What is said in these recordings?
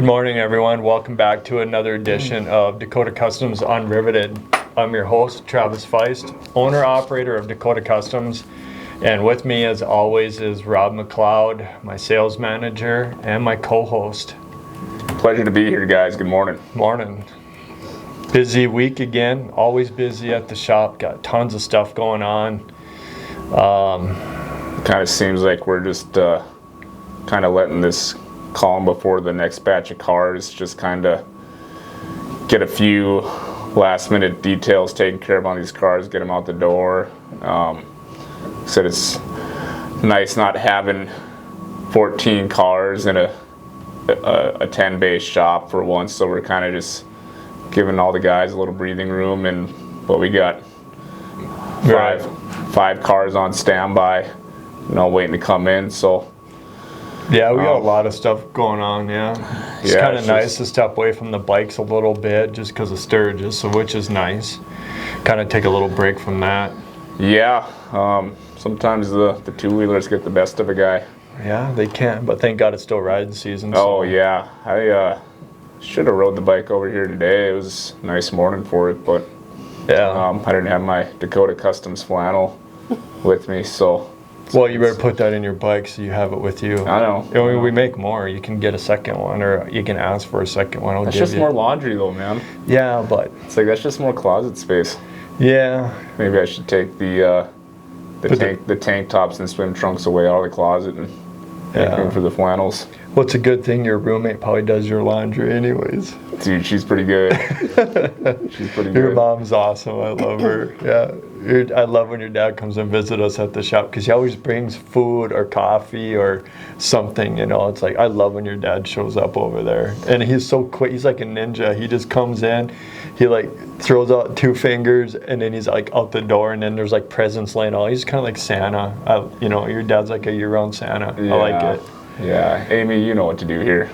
morning, everyone. Welcome back to another edition of Dakota Customs Unriveted. I'm your host, Travis Feist, owner-operator of Dakota Customs. And with me, as always, is Rob McLeod, my sales manager, and my co-host. Pleasure to be here, guys. Good morning. Morning. Busy week again. Always busy at the shop. Got tons of stuff going on. Kind of seems like we're just kind of letting this calm before the next batch of cars. Just kind of get a few last-minute details taken care of on these cars. Get them out the door. Said it's nice not having 14 cars in a 10-bay shop for once. So we're kind of just giving all the guys a little breathing room, but we got five cars on standby, waiting to come in. So yeah, we got a lot of stuff going on. It's kind of nice to step away from the bikes a little bit just because of Sturgis, so which is nice. Kind of take a little break from that. Yeah, sometimes the two-wheelers get the best of a guy. Yeah, they can, but thank God it's still riding season. So. Oh yeah, I should have rode the bike over here today. It was a nice morning for it, but I didn't have my Dakota Customs flannel with me, so. Well, you better put that in your bike so you have it with you. I know. We make more. You can get a second one, or you can ask for a second one. That's just more laundry, though, man. Yeah, but it's like that's just more closet space. Yeah. Maybe I should take the tank tops and swim trunks away out of the closet and make room for the flannels. Well, it's a good thing your roommate probably does your laundry anyways. Dude, she's pretty good. She's pretty good. Your mom's awesome. I love her. Yeah. I love when your dad comes and visit us at the shop because he always brings food or coffee or something, It's like, I love when your dad shows up over there. And he's so quick. He's like a ninja. He just comes in. He throws out 2 fingers and then he's out the door, and then there's presents laying out. He's kind of like Santa. Your dad's like a year-round Santa. Yeah. I like it. Yeah, Amy, you know what to do here.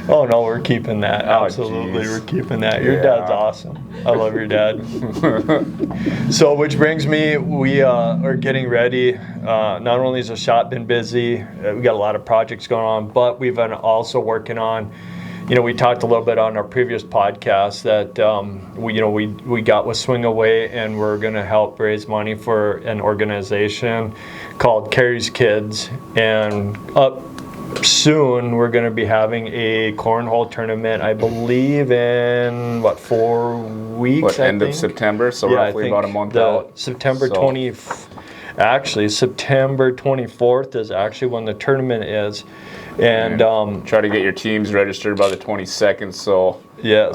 Oh no, we're keeping that. Absolutely, we're keeping that. Your dad's awesome. I love your dad. So, which brings me, we are getting ready. Not only has the shop been busy, we got a lot of projects going on, but we've been also working on. We talked a little bit on our previous podcast that we got with Swing Away, and we're going to help raise money for an organization called Carrie's Kids. And up soon, we're going to be having a cornhole tournament, I believe in, 4 weeks? End of September, so roughly about a month out. September 24th is actually when the tournament is. And try to get your teams registered by the 22nd. So yes,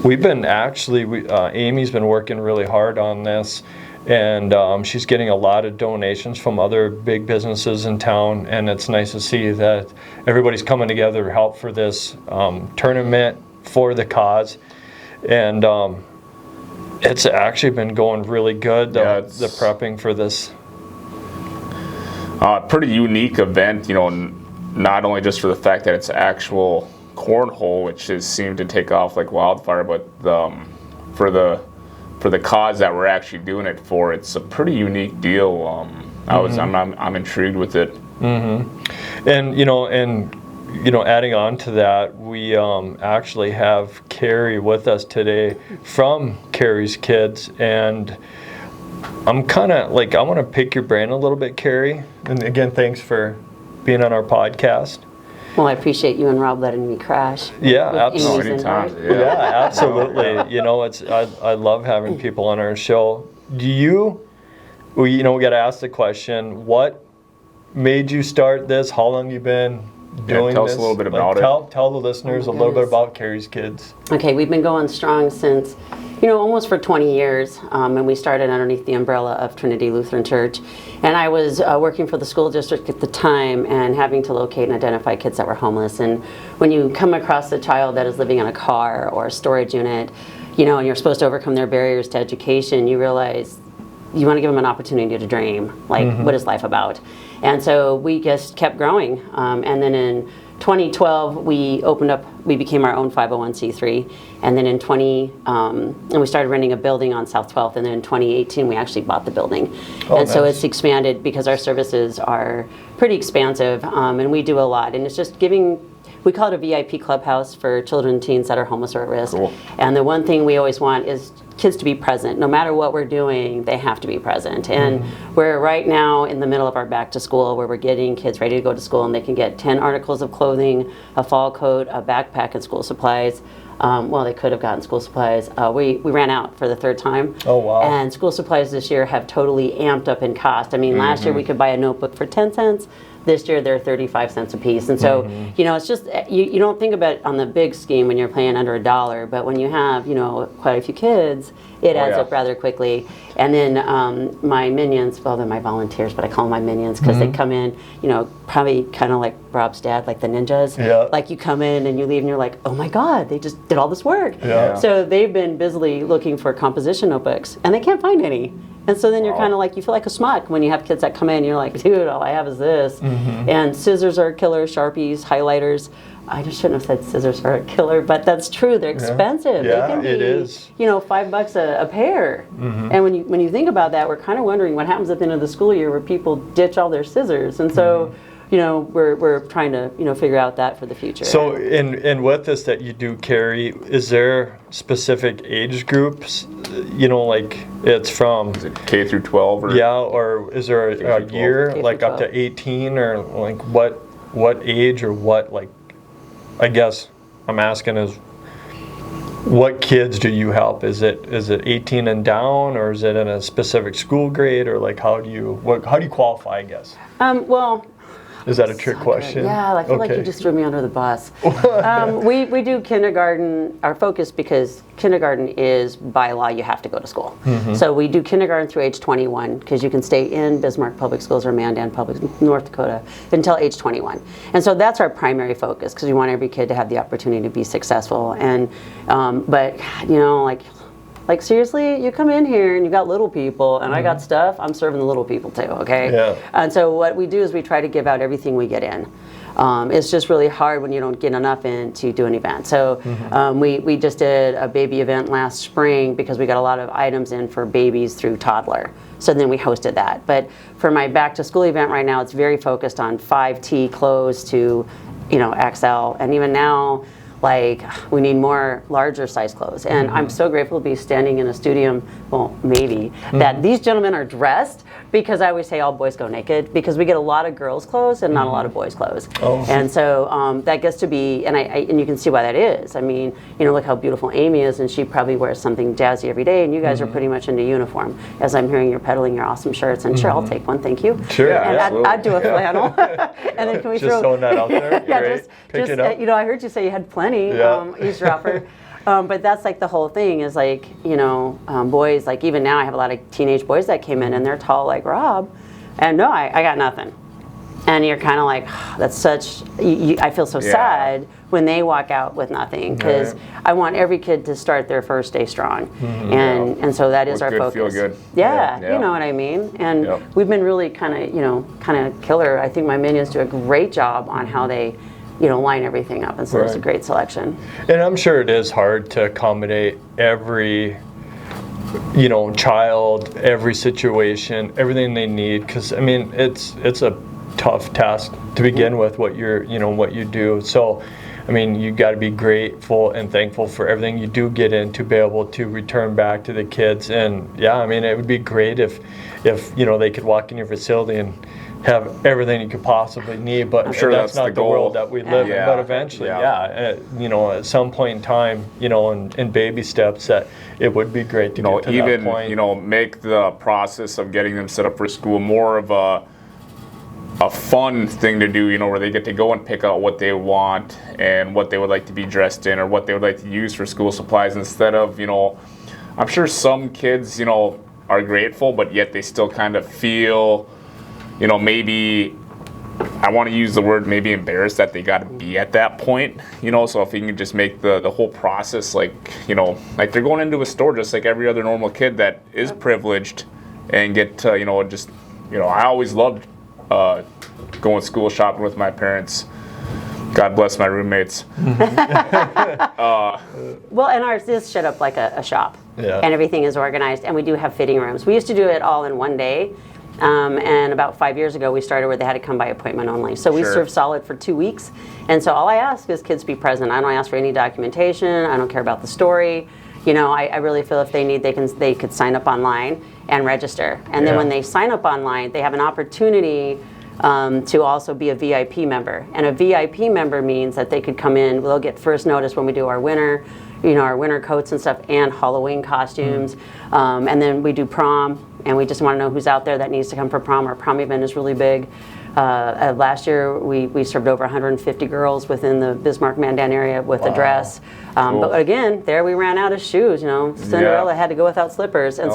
we've been Amy's been working really hard on this, and she's getting a lot of donations from other big businesses in town, and it's nice to see that everybody's coming together to help for this tournament for the cause, and it's actually been going really good. The prepping for this. Pretty unique event, not only just for the fact that it's actual cornhole, which has seemed to take off like wildfire, but for the cause that we're actually doing it for, it's a pretty unique deal. I'm intrigued with it. Mm-hmm. And adding on to that, we actually have Carrie with us today from Carrie's Kids, and I'm kind of I want to pick your brain a little bit, Carrie. And again, thanks for being on our podcast. Well, I appreciate you and Rob letting me crash. Yeah, absolutely. Anytime. Yeah, absolutely. I love having people on our show. We got to ask the question, what made you start this? How long you been doing this? Tell us a little bit about it. Tell the listeners a little bit about Carrie's Kids. Okay, we've been going strong since, almost for 20 years, and we started underneath the umbrella of Trinity Lutheran Church. And I was working for the school district at the time and having to locate and identify kids that were homeless. And when you come across a child that is living in a car or a storage unit, and you're supposed to overcome their barriers to education, you realize you want to give them an opportunity to dream. What is life about? And so we just kept growing. And then in 2012, we became our own 501c3. And then and we started renting a building on South 12th. And then in 2018, we actually bought the building. So it's expanded because our services are pretty expansive, and we do a lot. And it's just we call it a VIP clubhouse for children and teens that are homeless or at risk. Cool. And the one thing we always want is kids to be present. No matter what we're doing, they have to be present. And we're right now in the middle of our back to school, where we're getting kids ready to go to school, and they can get 10 articles of clothing, a fall coat, a backpack, and school supplies. Well, they could have gotten school supplies. We ran out for the third time. Oh, wow. And school supplies this year have totally amped up in cost. I mean, last year we could buy a notebook for 10 cents. This year they're 35 cents a piece. And so, it's just, you don't think about it on the big scheme when you're paying under $1, but when you have, quite a few kids, it adds up rather quickly. And then my minions, well, they're my volunteers, but I call them my minions because they come in, probably kind of like Rob's dad, like the ninjas. Yeah. Like you come in and you leave and you're like, oh my God, they just did all this work. Yeah. So they've been busily looking for composition notebooks and they can't find any. And so then you're kind of like, you feel like a schmuck when you have kids that come in and you're like, dude, all I have is this. And scissors are killer, Sharpies, highlighters. I just shouldn't have said scissors are a killer, but that's true. They're expensive. Yeah, they can be, it is. $5 a pair. And when you think about that, we're kind of wondering what happens at the end of the school year where people ditch all their scissors. And so, we're trying to, figure out that for the future. So in with this that you do, Carrie, is there specific age groups, like it's from... Is it K through 12? Or is there a year, like up to 18, or like what age or what, like, I guess I'm asking is, what kids do you help? Is it 18 and down, or is it in a specific school grade, or like how do you qualify, I guess? Well... Is that a trick question? Yeah, I feel like you just threw me under the bus. We do kindergarten, our focus, because kindergarten is by law, you have to go to school. So we do kindergarten through age 21, because you can stay in Bismarck Public Schools or Mandan Public, North Dakota, until age 21. And so that's our primary focus, because we want every kid to have the opportunity to be successful. And, but, like seriously, you come in here and you got little people, and I got stuff, I'm serving the little people too, okay? Yeah. And so what we do is we try to give out everything we get in. It's just really hard when you don't get enough in to do an event. So we just did a baby event last spring because we got a lot of items in for babies through toddler. So then we hosted that. But for my back to school event right now, it's very focused on 5T clothes to, XL. And even now, like, we need more larger size clothes. And I'm so grateful to be standing in a studio, well, maybe, that these gentlemen are dressed, because I always say all boys go naked, because we get a lot of girls' clothes and not a lot of boys' clothes. And so that gets to be, and you can see why that is. I mean, look how beautiful Amy is, and she probably wears something jazzy every day, and you guys are pretty much into uniform. As I'm hearing you're peddling your awesome shirts, and sure, I'll take one, thank you. Sure, and I'd do a flannel. And then can we just throwing that out there? Yeah, Great. Pick it up. I heard you say you had plenty, eavesdropper. But that's like the whole thing is like, boys, like even now I have a lot of teenage boys that came in and they're tall like Rob. And no, I got nothing. And you're kind of like, that's such, I feel so sad when they walk out with nothing, because I want every kid to start their first day strong. And so that is our focus. Feel good. Yeah, you know what I mean? And we've been really kind of killer. I think my minions do a great job on how they line everything up, and so it's a great selection. And I'm sure it is hard to accommodate every, child, every situation, everything they need, because I mean it's a tough task to begin with. What what you do. So, I mean, you got to be grateful and thankful for everything you do get in to be able to return back to the kids. And I mean, it would be great if they could walk in your facility and have everything you could possibly need, but that's not the world that we live in. But eventually, at some point in time, in baby steps, that it would be great to get to that point. Make the process of getting them set up for school more of a fun thing to do, where they get to go and pick out what they want and what they would like to be dressed in or what they would like to use for school supplies, instead of, I'm sure some kids, are grateful, but yet they still kind of feel, maybe, I want to use the word maybe embarrassed that they got to be at that point, so if you can just make the whole process like they're going into a store just like every other normal kid that is privileged, and get to, I always loved going school shopping with my parents. God bless my roommates. Well, and ours is set up like a shop, and everything is organized, and we do have fitting rooms. We used to do it all in one day, and about 5 years ago we started where they had to come by appointment only. So we serve solid for 2 weeks, and so all I ask is kids be present. I don't ask for any documentation. I don't care about the story. You know, I really feel if they need, they could sign up online and register, and then when they sign up online, they have an opportunity to also be a VIP member. And a VIP member means that they could come in, they'll get first notice when we do our winter, our winter coats and stuff, and Halloween costumes. And then we do prom, and we just want to know who's out there that needs to come for prom. Our prom event is really big. Last year, we served over 150 girls within the Bismarck-Mandan area with a dress. Cool. But again, there we ran out of shoes. Cinderella had to go without slippers. And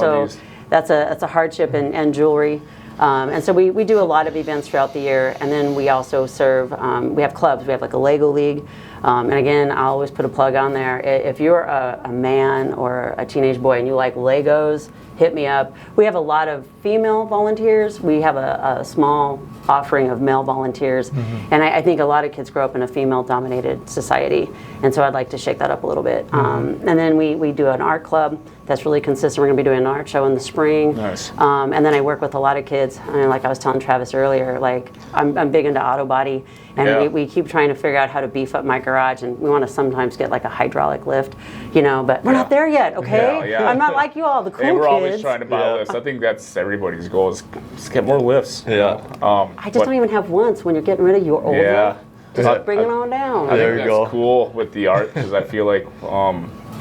that's a hardship, and jewelry. And so we do a lot of events throughout the year, and then we also serve, we have clubs. We have like a Lego League, and again, I always put a plug on there. If you're a man or a teenage boy and you like Legos, hit me up. We have a lot of female volunteers. We have a small offering of male volunteers, and I think a lot of kids grow up in a female-dominated society, and so I'd like to shake that up a little bit. And then we do an art club that's really consistent. We're going to be doing an art show in the spring. Nice. And then I work with a lot of kids. I mean, like I was telling Travis earlier, like I'm big into auto body, and we keep trying to figure out how to beef up my garage, and we want to sometimes get like a hydraulic lift, but we're not there yet, okay? I'm not like you all, the cool kids. We're always trying to buy lifts. I think that's everybody's goal, is just get more lifts. I just don't even have once when you're getting rid of your old lift. Just bring it on down. I think that's cool with the art, because I feel like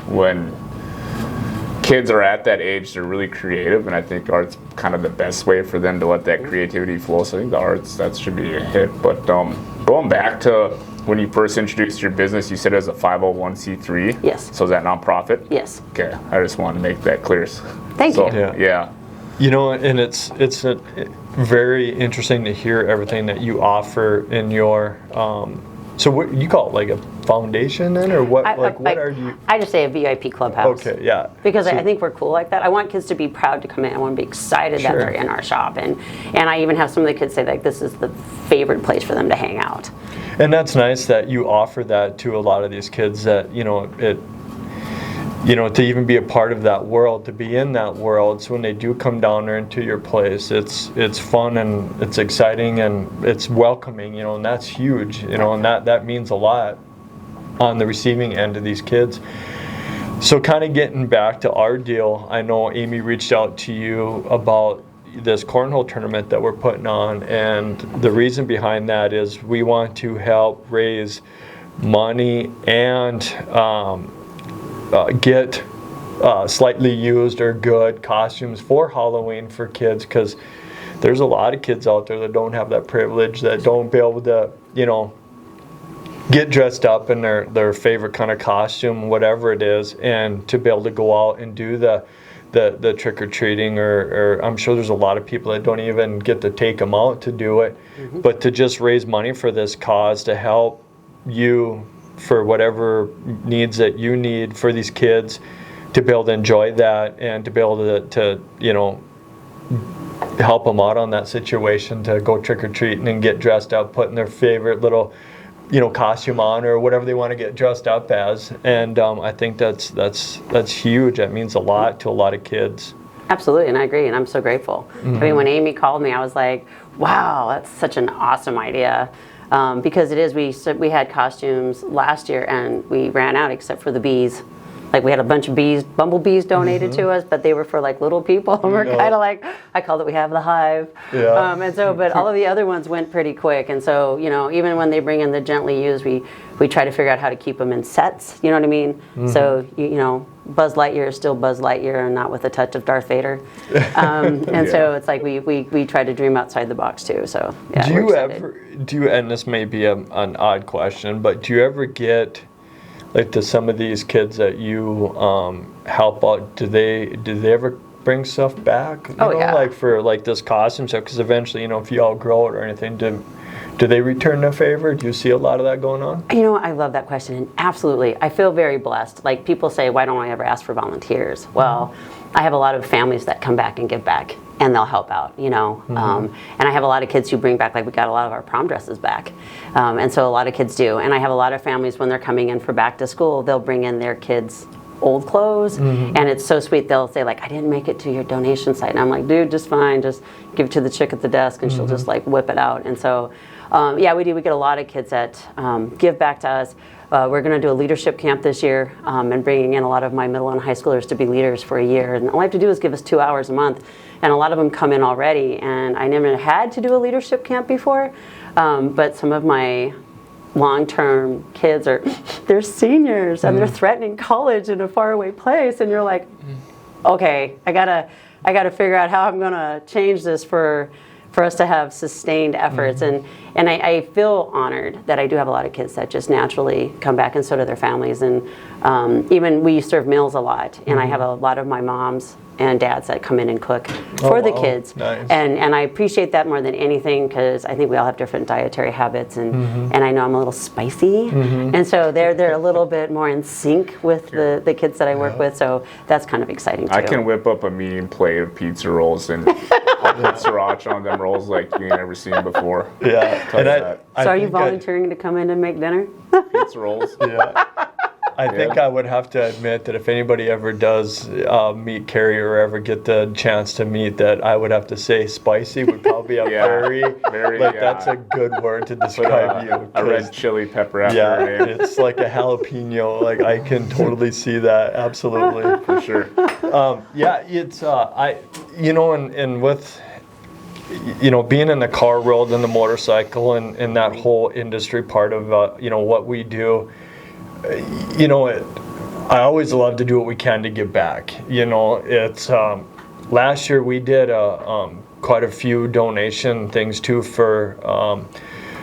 when kids are at that age, they're really creative, and I think art's kind of the best way for them to let that creativity flow. So I think the arts, that should be a hit. But going back to when you first introduced your business, you said it was a 501c3. Yes. So is that nonprofit? Yes. Okay, I just wanted to make that clear. Thank you. Yeah. And it's very interesting to hear everything that you offer in your. So what you call it, like a foundation then, or what? What are you? I just say a VIP clubhouse. Okay, yeah. Because I think we're cool like that. I want kids to be proud to come in. I want to be excited that they're in our shop, and I even have some of the kids say like this is the favorite place for them to hang out. And that's nice that you offer that to a lot of these kids. That to even be a part of that world, to be in that world. So when they do come down there into your place, it's fun and it's exciting and it's welcoming, and that's huge, and that means a lot on the receiving end of these kids. So kind of getting back to our deal, I know Amy reached out to you about this cornhole tournament that we're putting on, and the reason behind that is we want to help raise money and get slightly used or good costumes for Halloween for kids, because there's a lot of kids out there that don't have that privilege, that don't be able to, get dressed up in their favorite kind of costume, whatever it is, and to be able to go out and do the trick-or-treating, or I'm sure there's a lot of people that don't even get to take them out to do it, but to just raise money for this cause to help you for whatever needs that you need for these kids, to be able to enjoy that and to be able to help them out on that situation, to go trick-or-treating and get dressed up, putting their favorite little costume on or whatever they want to get dressed up as. And I think that's huge. That means a lot to a lot of kids. Absolutely, and I agree, and I'm so grateful. I mean, when Amy called me, I was like, wow, that's such an awesome idea. Because it is, we had costumes last year and we ran out except for the bees. Like we had a bunch of bumblebees donated to us, but they were for like little people. And we're kind of like, I called it, we have the hive. Yeah. And so, but all of the other ones went pretty quick. And so, even when they bring in the gently used, we try to figure out how to keep them in sets. You know what I mean? So, Buzz Lightyear is still Buzz Lightyear and not with a touch of Darth Vader. So it's like we try to dream outside the box too. So yeah. Do you, and this may be an odd question, but do you ever get, like, to some of these kids that you help out, do they ever bring stuff back? Like for like this costume stuff, because eventually, if you all grow it or anything, do they return the favor? Do you see a lot of that going on? I love that question, and absolutely. I feel very blessed. Like, people say, why don't I ever ask for volunteers? Well, I have a lot of families that come back and give back. and they'll help out, you know. And I have a lot of kids who bring back, like we got a lot of our prom dresses back. And so a lot of kids do. And I have a lot of families when they're coming in for back to school, they'll bring in their kids' old clothes. And it's so sweet. They'll say like, I didn't make it to your donation site. And I'm like, dude, just fine. Just give it to the chick at the desk and she'll just like whip it out. And so, yeah, we do. We get a lot of kids that give back to us. We're going to do a leadership camp this year and bringing in a lot of my middle and high schoolers to be leaders for a year. And all I have to do is give us 2 hours a month. And a lot of them come in already. And I never had to do a leadership camp before. But some of my long-term kids they're seniors and they're threatening college in a faraway place. And you're like, okay, I gotta figure out how I'm going to change this for us to have sustained efforts. And I feel honored that I do have a lot of kids that just naturally come back, and so do their families. And even we serve meals a lot, and I have a lot of my moms and dads that come in and cook for the kids. Nice. And I appreciate that more than anything, because I think we all have different dietary habits, and I know I'm a little spicy, and so they're a little bit more in sync with the kids that I work with, so that's kind of exciting too. I can whip up a medium plate of pizza rolls and I'll put sriracha on them rolls like you ain't never seen before. Yeah. And so are you volunteering to come in and make dinner? pizza rolls. Yeah. I think I would have to admit that if anybody ever does meet Carrie or ever get the chance to meet, that I would have to say spicy would probably be a very that's a good word to describe you. A red chili pepper after Yeah, her name. it's like a jalapeno. Like I can totally see that. Absolutely. For sure. Yeah, it's and with being in the car world and the motorcycle and that whole industry part of what we do. I always love to do what we can to give back. It's last year we did quite a few donation things too for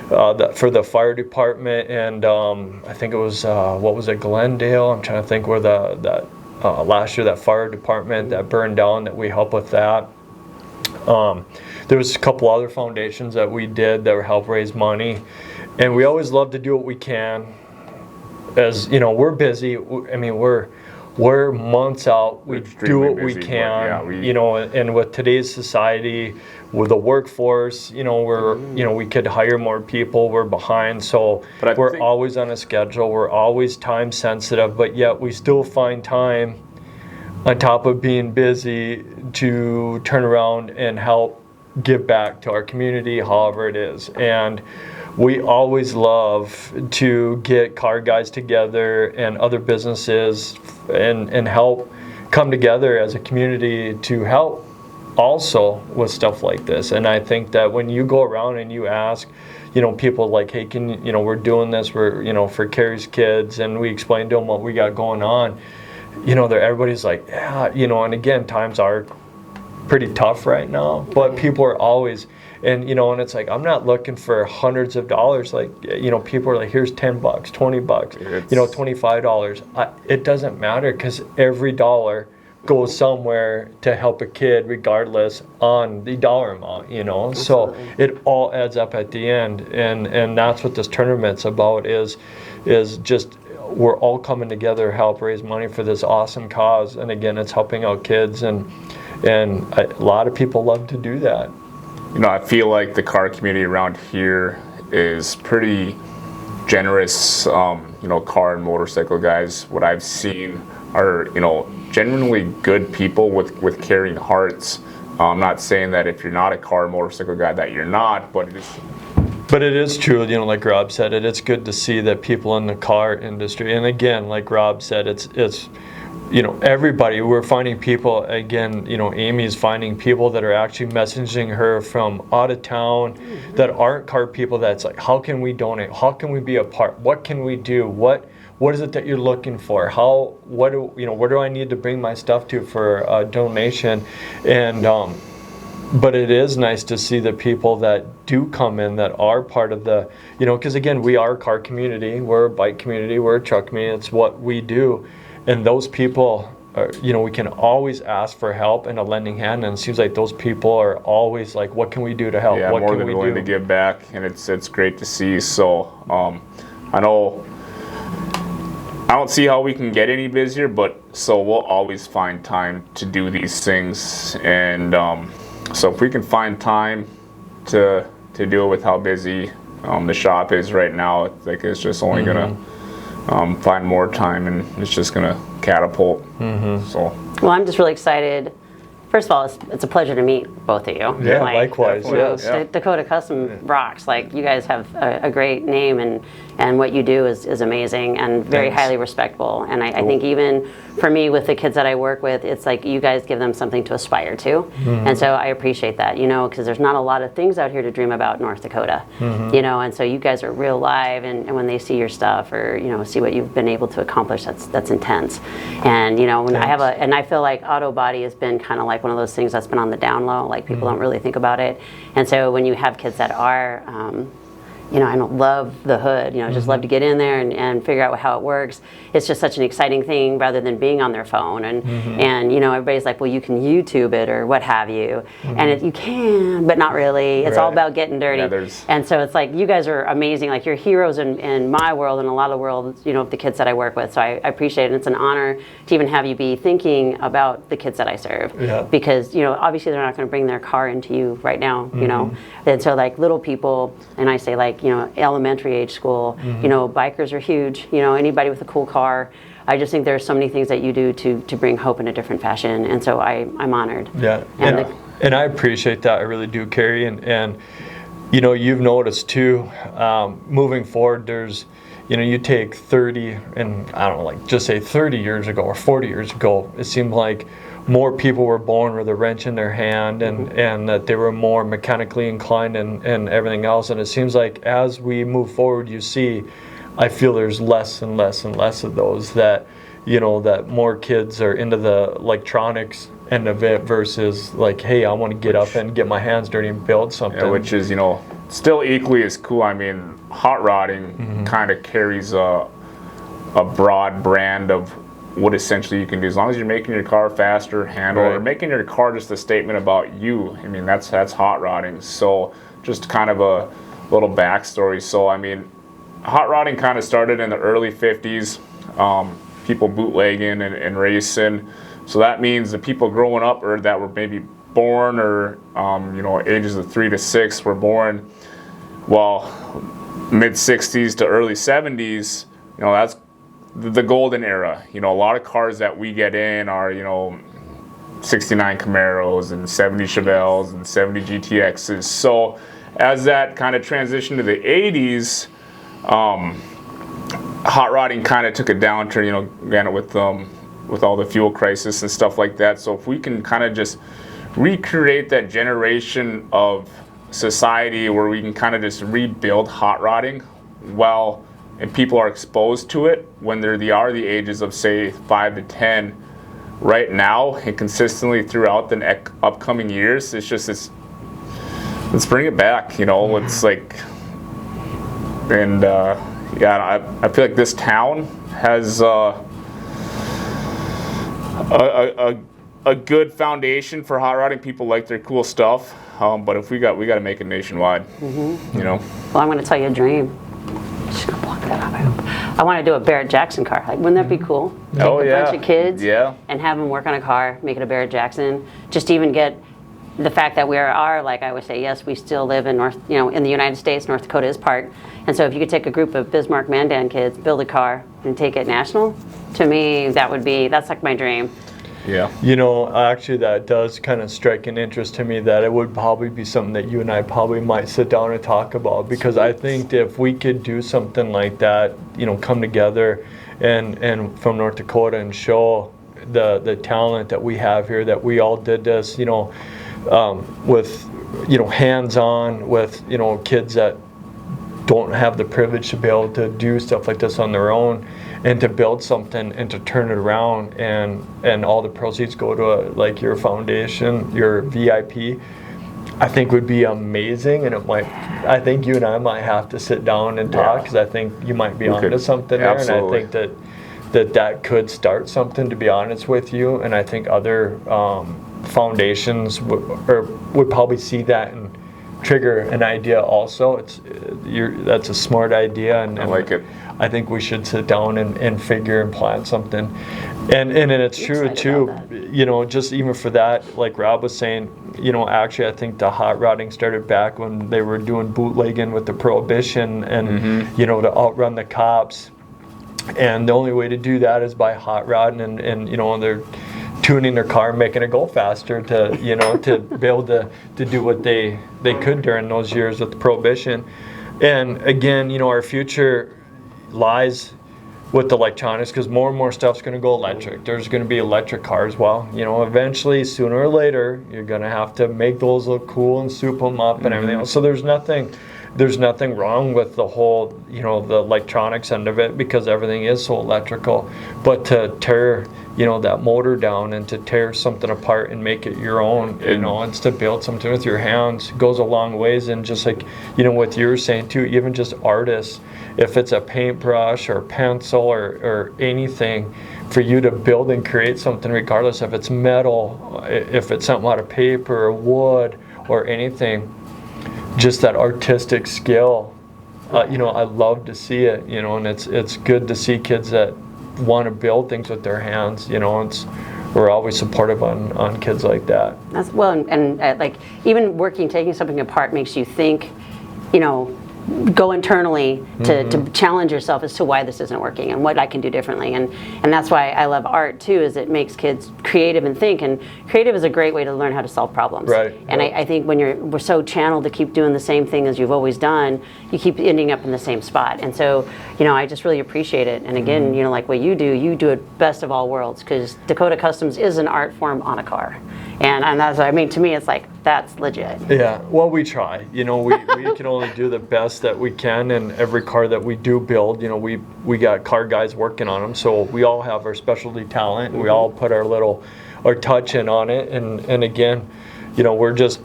the fire department, and I think it was what was it, Glendale? I'm trying to think where that last year that fire department that burned down, that we helped with that. There was a couple other foundations that we did that help raise money, and we always love to do what we can. As we're busy. I mean, we're months out. We do what we can. And with today's society, with the workforce, we could hire more people. We're behind, so we're always on a schedule. We're always time sensitive, but yet we still find time, on top of being busy, to turn around and help give back to our community, however it is. And we always love to get car guys together and other businesses and help come together as a community to help also with stuff like this. And I think that when you go around and you ask, people like, hey, we're doing this, we're, for Carrie's kids, and we explain to them what we got going on, everybody's like, yeah, and again, times are pretty tough right now, but people are always, and it's like, I'm not looking for hundreds of dollars. Like, people are like, here's $10, $20, $25. It doesn't matter, because every dollar goes somewhere to help a kid, regardless on the dollar amount. So it all adds up at the end, and that's what this tournament's about. Is just we're all coming together to help raise money for this awesome cause. And again, it's helping out kids, and a lot of people love to do that. I feel like the car community around here is pretty generous. Car and motorcycle guys, what I've seen are, genuinely good people with caring hearts. I'm not saying that if you're not a car or motorcycle guy that you're not, but it is true, like Rob said, it's good to see that people in the car industry, and again, like Rob said, it's everybody, we're finding people, again, Amy's finding people that are actually messaging her from out of town that aren't car people, that's like, how can we donate? How can we be a part? What can we do? What is it that you're looking for? Where do I need to bring my stuff to for a donation? And, but it is nice to see the people that do come in that are part of the, because again, we are a car community, we're a bike community, we're a truck community, it's what we do. And those people, we can always ask for help and a lending hand, and it seems like those people are always like, what can we do to help? Yeah, what more can than we willing do? to give back, and it's great to see. So I know I don't see how we can get any busier, but so we'll always find time to do these things. And So if we can find time to deal with how busy the shop is right now, like it's just only gonna find more time, and it's just gonna catapult. So. Well, I'm just really excited. First of all, it's a pleasure to meet both of you. Yeah, likewise. Yes. Dakota Custom rocks. Like, you guys have a great name, and what you do is amazing and very highly respectable. And I think even for me, with the kids that I work with, it's like you guys give them something to aspire to. And so I appreciate that, because there's not a lot of things out here to dream about in North Dakota, and so you guys are real live, and when they see your stuff or, see what you've been able to accomplish, that's intense. And, when I feel like auto body has been kind of like one of those things that's been on the down low, like people don't really think about it. And so when you have kids that are, I don't love the hood, just love to get in there and figure out how it works. It's just such an exciting thing rather than being on their phone. And everybody's like, well, you can YouTube it or what have you. And you can, but not really. It's all about getting dirty. Yeah, and so it's like, you guys are amazing. Like, you're heroes in my world and a lot of the world, the kids that I work with. So I appreciate it. And it's an honor to even have you be thinking about the kids that I serve. Yeah. Because, obviously they're not going to bring their car into you right now, And so, like, little people, and I say, like, elementary age school, bikers are huge, anybody with a cool car. I just think there's so many things that you do to bring hope in a different fashion, and so I'm honored. Yeah, and I appreciate that. I really do, Carrie, and you've noticed too, moving forward, there's, you take 30, and I don't know, like, just say 30 years ago or 40 years ago, it seemed like more people were born with a wrench in their hand, and that they were more mechanically inclined and everything else. And it seems like as we move forward, I feel there's less and less and less of those, that that more kids are into the electronics end of it versus like, hey, I want to get up and get my hands dirty and build something. Yeah, which is still equally as cool. I mean, hot rodding kind of carries a broad brand of what essentially you can do, as long as you're making your car faster, handle, or making your car just a statement about you. I mean, that's hot rodding. So just kind of a little backstory. So I mean, hot rodding kind of started in the early 50s. People bootlegging and racing. So that means the people growing up, or that were maybe born, or ages of 3 to 6 were born, well, mid 60s to early 70s. That's the golden era. A lot of cars that we get in are, 69 Camaros and 70 Chevelles and 70 GTXs. So as that kind of transitioned to the 80s, hot rodding kind of took a downturn, granted with all the fuel crisis and stuff like that. So if we can kind of just recreate that generation of society where we can kind of just rebuild hot rodding, and people are exposed to it when they're the ages of, say, 5 to 10 right now, and consistently throughout the upcoming years. Let's bring it back, It's like, and I feel like this town has a good foundation for hot rodding. People like their cool stuff, but if we got to make it nationwide, Well, I'm going to tell you a dream. Just gonna block that up, I hope. I want to do a Barrett Jackson car. Like, wouldn't that be cool? Take a bunch of kids and have them work on a car, make it a Barrett Jackson. Just to even get the fact that we are, like I always say, yes, we still live in in the United States. North Dakota is part. And so if you could take a group of Bismarck Mandan kids, build a car, and take it national, to me, that's like my dream. Yeah. Actually, that does kind of strike an interest to me, that it would probably be something that you and I probably might sit down and talk about, because I think if we could do something like that, come together and from North Dakota and show the talent that we have here, that we all did this, with, hands-on, with, kids that don't have the privilege to be able to do stuff like this on their own, and to build something and to turn it around, and all the proceeds go to like your foundation, your VIP, I think would be amazing. And I think you and I might have to sit down and talk, because I think you might be onto something there. Absolutely. And I think that could start something, to be honest with you. And I think other foundations would probably see that and trigger an idea also. That's a smart idea, and I like it. I think we should sit down and figure and plan something. And it's true too, just even for that, like Rob was saying, actually I think the hot rodding started back when they were doing bootlegging with the Prohibition and, to outrun the cops. And the only way to do that is by hot rodding and they're tuning their car and making it go faster to, to be able to do what they could during those years with the Prohibition. And again, our future lies with the electronics, because more and more stuff's going to go electric. There's going to be electric cars. Well, eventually, sooner or later, you're going to have to make those look cool and soup them up and everything else. So there's nothing wrong with the whole, the electronics end of it, because everything is so electrical. But to tear, that motor down and to tear something apart and make it your own, it's to build something with your hands, goes a long ways. And just like, what you were saying too, even just artists, if it's a paintbrush or pencil or anything, for you to build and create something, regardless if it's metal, if it's something out of paper or wood or anything, just that artistic skill, I love to see it, and it's good to see kids that want to build things with their hands, we're always supportive on kids like that. That's and like even taking something apart makes you think, go internally to challenge yourself as to why this isn't working and what I can do differently. And that's why I love art too, is it makes kids creative and think. And creative is a great way to learn how to solve problems. Right. And I think when we're so channeled to keep doing the same thing as you've always done, you keep ending up in the same spot. And so, I just really appreciate it. And again, like what you do it best of all worlds, because Dakota Customs is an art form on a car. And that's, to me, it's like, that's legit. Yeah, well, we try. We can only do the best that we can, and every car that we do build, we got car guys working on them, so we all have our specialty talent, and we all put our touch in on it, and again, we're just,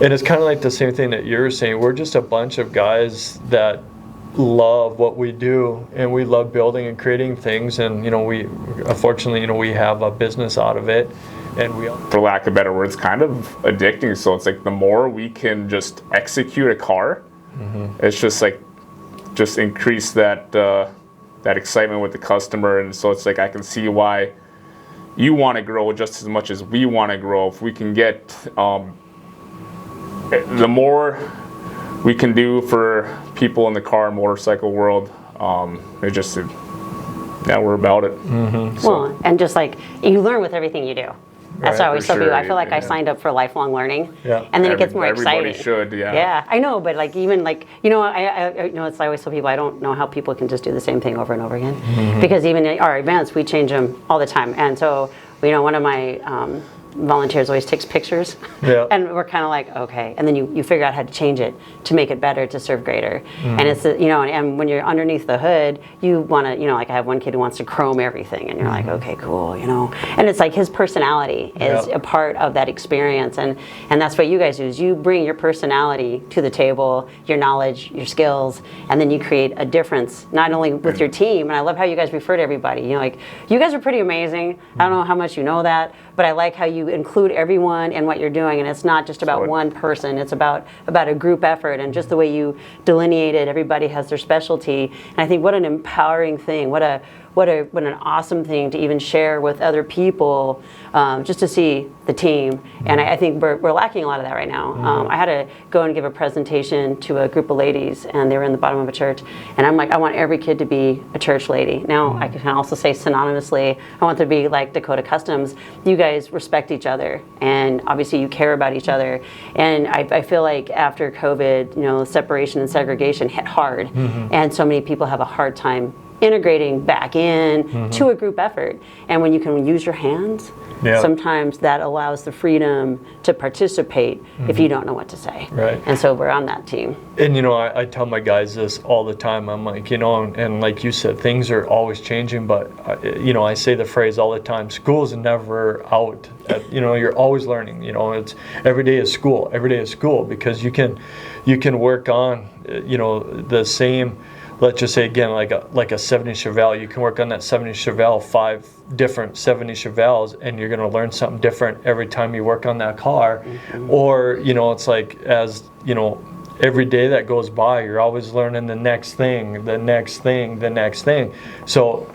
and it's kind of like the same thing that you're saying, we're just a bunch of guys that love what we do, and we love building and creating things, and we, unfortunately, we have a business out of it. And for lack of better words, kind of addicting. So it's like the more we can just execute a car, it's just increase that excitement with the customer. And so it's like I can see why you want to grow just as much as we want to grow. If we can get the more we can do for people in the car and motorcycle world, we're about it. Well, and just like you learn with everything you do. That's why I always tell people, I feel like I signed up for lifelong learning, and then it gets more exciting. Everybody should, Yeah, I know, but like even like I always tell people I don't know how people can just do the same thing over and over again, because even in our events we change them all the time, and so one of my volunteers always takes pictures, and we're kind of like, okay, and then you figure out how to change it to make it better, to serve greater. And it's and when you're underneath the hood, you want to like I have one kid who wants to chrome everything, and you're like, okay, cool, and it's like his personality is a part of that experience, and that's what you guys do, is you bring your personality to the table, your knowledge, your skills, and then you create a difference not only with your team. And I love how you guys refer to everybody, like you guys are pretty amazing. I don't know how much you know that, but I like how you include everyone in what you're doing, and it's not just about one person, it's about a group effort, and just the way you delineated, everybody has their specialty. And I think what an empowering thing, what an awesome thing to even share with other people, just to see the team. And I think we're lacking a lot of that right now. I had to go and give a presentation to a group of ladies, and they were in the bottom of a church, and I'm like, I want every kid to be a church lady. Now I can also say synonymously, I want there to be like Dakota Customs. You guys respect each other, and obviously you care about each other. And I feel like after COVID, separation and segregation hit hard, and so many people have a hard time integrating back in to a group effort. And when you can use your hands, sometimes that allows the freedom to participate if you don't know what to say. Right. And so we're on that team. And I tell my guys this all the time. I'm like, and like you said, things are always changing, but I say the phrase all the time, school's never out. You're always learning. It's every day is school, because you can work on the same let's just say again, like a 70 Chevelle, you can work on that 70 Chevelle, 5 different 70 Chevelles, and you're going to learn something different every time you work on that car. Or, you know, it's like, as, you know, every day that goes by, you're always learning the next thing, the next thing, the next thing. So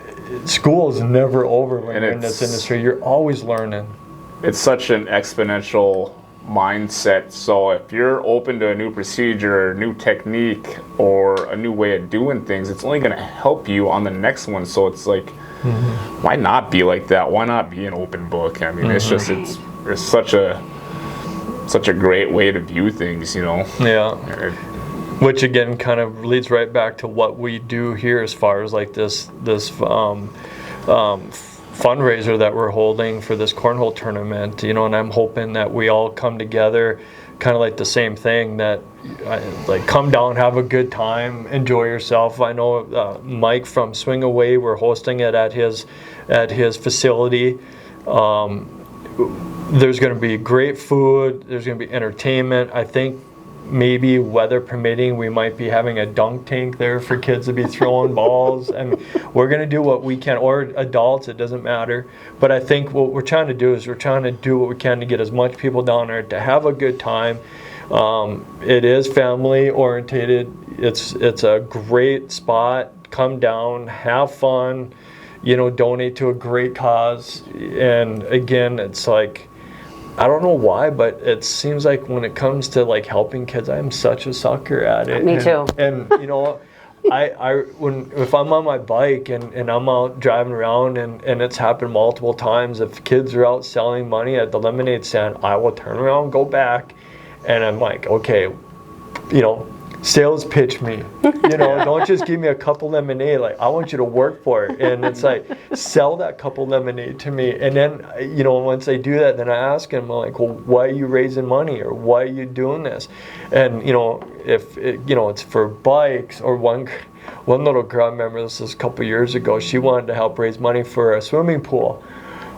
school is never over when you're in this industry. You're always learning. It's such an exponential mindset. So if you're open to a new procedure, new technique, or a new way of doing things, it's only going to help you on the next one. So it's like, why not be like that? Why not be an open book? I mean, it's just, it's such a great way to view things, you know? Yeah. Which again kind of leads right back to what we do here as far as like this fundraiser that we're holding for this cornhole tournament, you know, and I'm hoping that we all come together kind of like the same thing, that like come down, have a good time, enjoy yourself. I know Mike from Swing Away, we're hosting it at his facility. There's going to be great food, there's going to be entertainment. I think maybe weather permitting, we might be having a dunk tank there for kids to be throwing balls, and we're going to do what we can, or adults, it doesn't matter. But I think what we're trying to do is we're trying to do what we can to get as much people down there to have a good time. It is family orientated. It's a great spot. Come down, have fun, you know, donate to a great cause. And again, it's like, I don't know why, but it seems like when it comes to like helping kids, I'm such a sucker at it. Me too. And you know, if I'm on my bike and I'm out driving around and it's happened multiple times, if kids are out selling money at the lemonade stand, I will turn around, go back, and I'm like, okay, you know, sales pitch me, you know, don't just give me a cup of lemonade. Like, I want you to work for it. And it's like, sell that cup of lemonade to me. And then, you know, once they do that, then I ask them, like, well, why are you raising money, or why are you doing this? And, you know, if it, you know, it's for bikes, or one little girl, I remember this was a couple years ago, she wanted to help raise money for a swimming pool.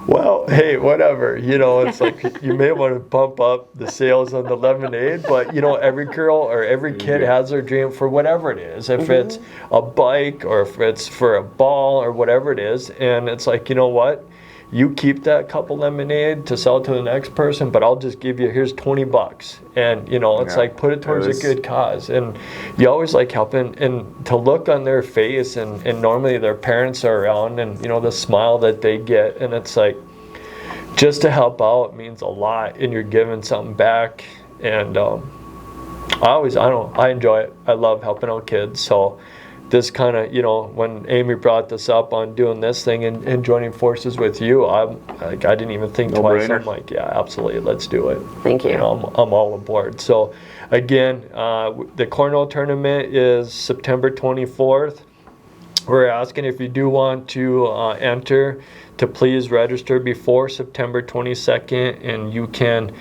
Well, hey, whatever, you know, it's like, you may want to bump up the sales on the lemonade, but, you know, every girl or every kid has their dream for whatever it is, if it's a bike or if it's for a ball or whatever it is. And it's like, you know what, you keep that cup of lemonade to sell to the next person, but I'll just give you, here's $20. And, you know, it's like, put it towards a good cause. And you always like helping, and to look on their face, and normally their parents are around, and, you know, the smile that they get, and it's like, just to help out means a lot, and you're giving something back. And I enjoy it. I love helping out kids. So this kind of, you know, when Amy brought this up on doing this thing and joining forces with you, I'm like, I didn't even think twice. I'm like, yeah, absolutely, let's do it. Thank you. You know, I'm all aboard. So again, the cornhole tournament is September 24th. We're asking, if you do want to enter, to please register before September 22nd, and you can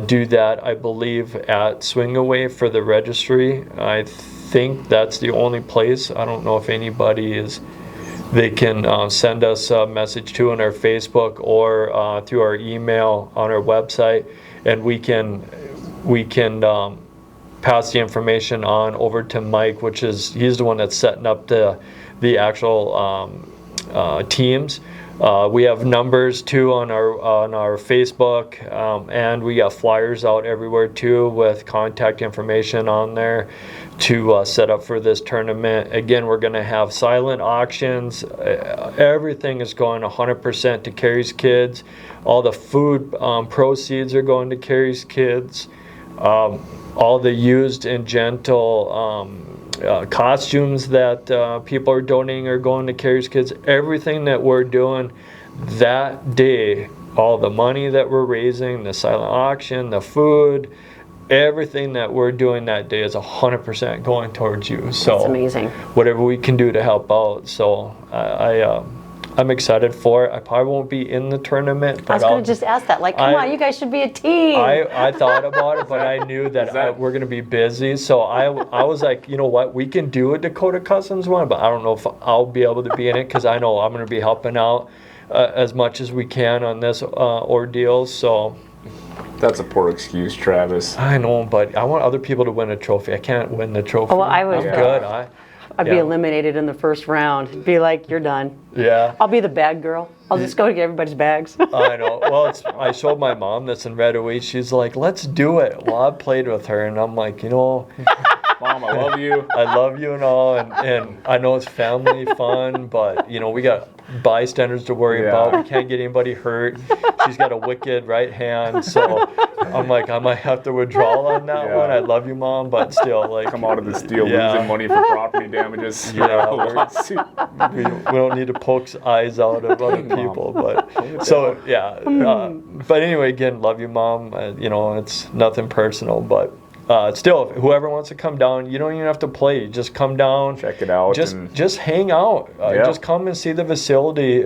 do that, I believe, at Swing Away for the registry. I think that's the only place. I don't know if anybody is, they can send us a message to on our Facebook or through our email on our website, and we can pass the information on over to Mike, which is, he's the one that's setting up the actual teams. We have numbers too on our Facebook, and we got flyers out everywhere too with contact information on there to set up for this tournament. Again, we're going to have silent auctions. Everything is going 100% to Carrie's kids. All the food proceeds are going to Carrie's kids. All the used and gentle costumes that people are donating are going to Carrie's kids. Everything that we're doing that day, all the money that we're raising, the silent auction, the food, everything that we're doing that day is 100% going towards you. So that's amazing. Whatever we can do to help out. So I'm excited for it. I probably won't be in the tournament. But I was going to just ask that. Like, come on, you guys should be a team. I thought about it, but I knew that we're going to be busy. So I was like, you know what? We can do a Dakota Customs one, but I don't know if I'll be able to be in it, because I know I'm going to be helping out as much as we can on this ordeal. So that's a poor excuse, Travis. I know, but I want other people to win a trophy. I can't win the trophy. Well, I would. I'm good. I'd be eliminated in the first round. Be like, you're done. Yeah. I'll be the bag girl. I'll just go to get everybody's bags. I know. Well, I showed my mom this in Red Away. She's like, let's do it. Well, I played with her, and I'm like, Mom, I love you. I love you and all, and I know it's family fun, but we got bystanders to worry about. We can't get anybody hurt. She's got a wicked right hand, so I'm like, I might have to withdraw on that one. I love you, Mom, but still, like, come out of this deal losing money for property damages. Yeah, we don't need to poke eyes out of other people, but so but anyway, again, love you, Mom. It's nothing personal, but. Still, whoever wants to come down, you don't even have to play. Just come down, check it out, just hang out. Just come and see the facility.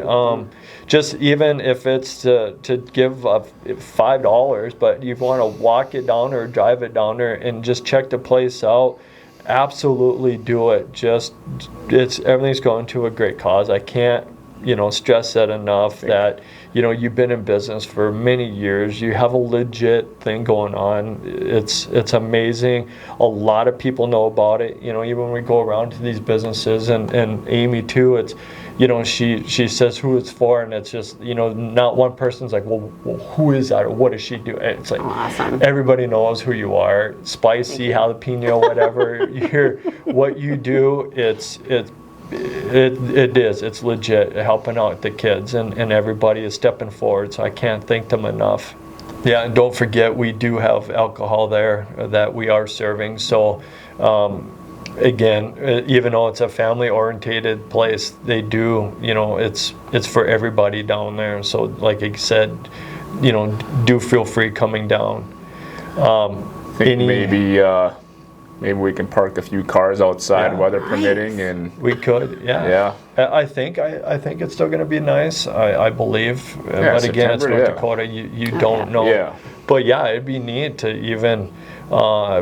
Just even if it's to give $5, but you want to walk it down or drive it down there and just check the place out. Absolutely do it. Everything's going to a great cause. I can't stress that enough. That you've been in business for many years. You have a legit thing going on. It's amazing. A lot of people know about it. Even when we go around to these businesses, and Amy too, it's she says who it's for, and it's just not one person's like, well who is that or what does she do? It's like awesome. Everybody knows who you are. Spicy, jalapeno, whatever. What you do, it's legit helping out the kids, and everybody is stepping forward, so I can't thank them enough. Yeah, and don't forget, we do have alcohol there that we are serving, so again, even though it's a family orientated place, they do, it's for everybody down there, so like I said, do feel free coming down. Maybe we can park a few cars outside, weather permitting, and we could. Yeah. I think it's still going to be nice. I believe. But again, it's North Dakota. You don't know. Yeah. But it'd be neat to even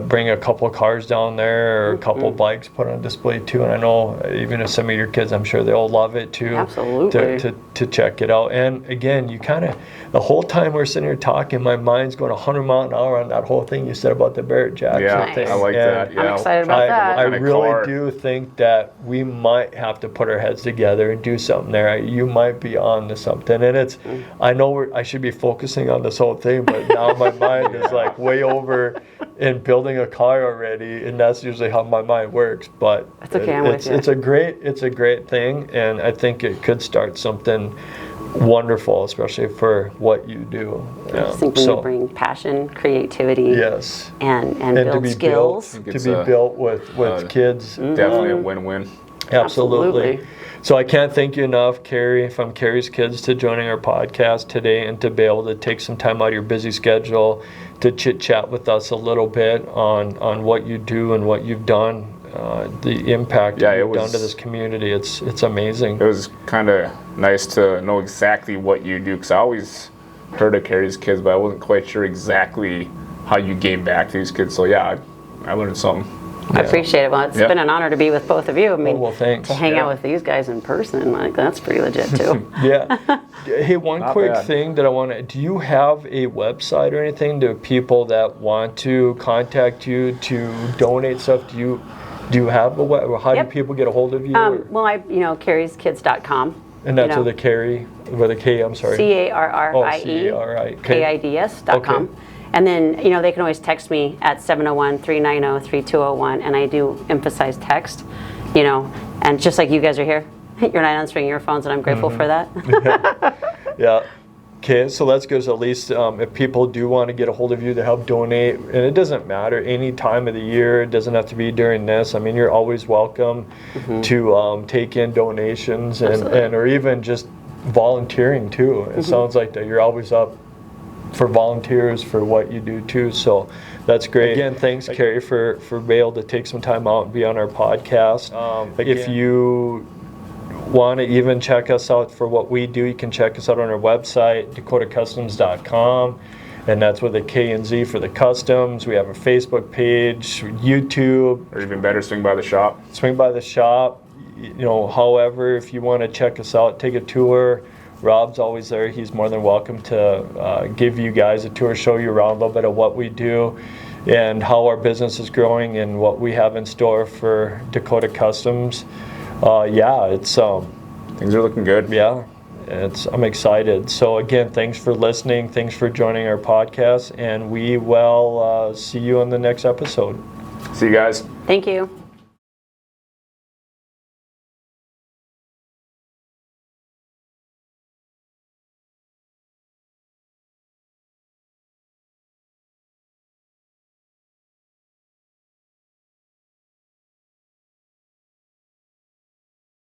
bring a couple cars down there, or a couple bikes put on display too. And I know even if some of your kids, I'm sure they'll love it too. Absolutely. To check it out. And again, the whole time we're sitting here talking, my mind's going 100 miles an hour on that whole thing you said about the Barrett Jackson thing. I like that. Yeah. I'm excited about that. I really do think that we might have to put our heads together and do something there. You might be on to something, and I know I should be focusing on this whole thing, but now my mind is like way over in building a car already, and that's usually how my mind works. But that's okay. I'm with you. It's a great thing, and I think it could start something wonderful, especially for what you do. I just think you bring passion, creativity, yes, and build skills. To be built with kids. Definitely a win-win. Absolutely. So I can't thank you enough, Carrie, from Carrie's Kids, to joining our podcast today and to be able to take some time out of your busy schedule to chit-chat with us a little bit on what you do and what you've done, the impact you've done to this community. It's amazing. It was kind of nice to know exactly what you do, because I always heard of Carrie's Kids, but I wasn't quite sure exactly how you gave back to these kids. So I learned something. I appreciate it. Well, it's been an honor to be with both of you. I mean, thanks. To hang out with these guys in person, that's pretty legit too. Hey, one quick thing that I want to, do you have a website or anything to people that want to contact you to donate stuff? Do you have a web? How do people get a hold of you? carrieskids.com. And that's with a Carrie, with a K, I'm sorry. CarrieKids.com. Okay. And then, they can always text me at 701-390-3201, and I do emphasize text, and just like you guys are here, you're not answering your phones, and I'm grateful for that. Yeah. Okay, so that's good. So at least if people do want to get a hold of you to help donate, and it doesn't matter any time of the year, it doesn't have to be during this. I mean, you're always welcome to take in donations and or even just volunteering too. It sounds like that you're always up for volunteers for what you do too, so that's great. Again, thanks, Carrie, for being able to take some time out and be on our podcast. If you want to even check us out for what we do, you can check us out on our website, dakotacustoms.com, and that's with a K and Z for the customs. We have a Facebook page, YouTube, or even better, swing by the shop. However, if you want to check us out, take a tour. Rob's always there. He's more than welcome to give you guys a tour, show you around a little bit of what we do. and how our business is growing and what we have in store for Dakota Customs. It's things are looking good. Yeah, I'm excited. So again, thanks for listening. Thanks for joining our podcast, and we will see you on the next episode. See you guys. Thank you.